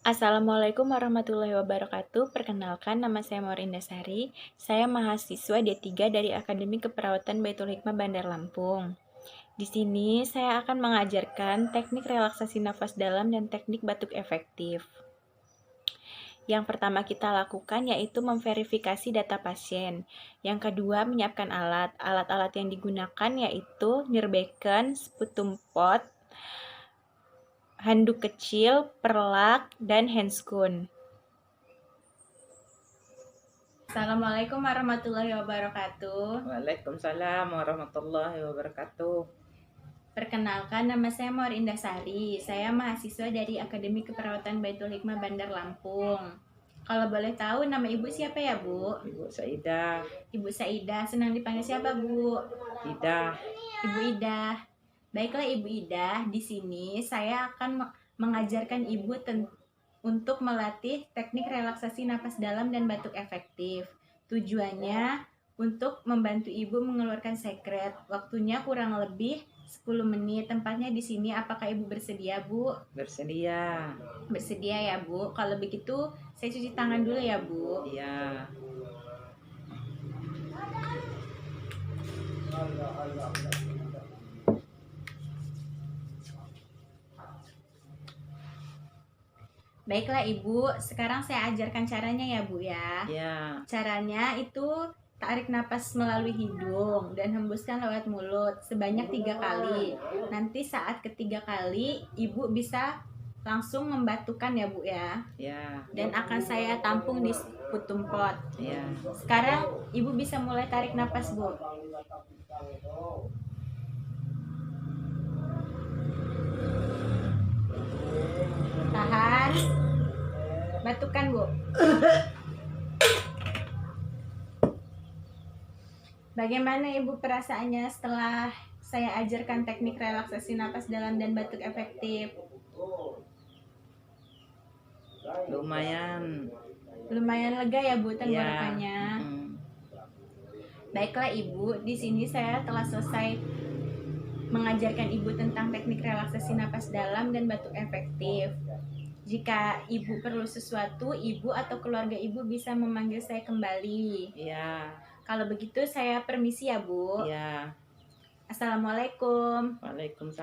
Assalamualaikum warahmatullahi wabarakatuh. Perkenalkan, nama saya Maurinda Sari. Saya mahasiswa D3 dari Akademi Keperawatan Baitul Hikmah Bandar Lampung. Di sini saya akan mengajarkan teknik relaksasi nafas dalam dan teknik batuk efektif. Yang pertama kita lakukan yaitu memverifikasi data pasien. Yang kedua, menyiapkan alat. Alat-alat yang digunakan yaitu nirbecken, sputum pot, handuk kecil, perlak, dan handscoon. Assalamualaikum warahmatullahi wabarakatuh. Waalaikumsalam warahmatullahi wabarakatuh. Perkenalkan, nama saya Maurinda Sari. Saya mahasiswa dari Akademi Keperawatan Baitul Hikmah Bandar Lampung. Kalau boleh tahu, nama ibu siapa ya, Bu? Ibu Saidah. Ibu Saidah. Senang dipanggil siapa, Bu? Idah. Ibu Idah. Baiklah, Ibu Idah. Di sini saya akan mengajarkan Ibu untuk melatih teknik relaksasi napas dalam dan batuk efektif. Tujuannya untuk membantu Ibu mengeluarkan sekret. Waktunya kurang lebih 10 menit. Tempatnya di sini. Apakah Ibu bersedia, Bu? Bersedia. Bersedia ya, Bu. Kalau begitu, saya cuci tangan dulu ya, Bu. Iya. Baiklah Ibu, sekarang saya ajarkan caranya ya Bu ya. Iya. Caranya itu tarik napas melalui hidung dan hembuskan lewat mulut sebanyak 3 kali. Nanti saat ketiga kali Ibu bisa langsung membatukan ya Bu ya. Iya. Dan akan saya tampung di sputum pot. Iya. Sekarang Ibu bisa mulai tarik napas Bu. Tahan. Batukan Bu. Bagaimana Ibu perasaannya setelah saya ajarkan teknik relaksasi napas dalam dan batuk efektif? Lumayan. Lumayan lega ya Bu tenggorokannya. Iya. Baiklah Ibu, di sini saya telah selesai mengajarkan Ibu tentang teknik relaksasi napas dalam dan batuk efektif. Jika Ibu perlu sesuatu, Ibu atau keluarga Ibu bisa memanggil saya kembali. Iya. Kalau begitu saya permisi ya Bu. Iya. Assalamualaikum. Waalaikumsalam.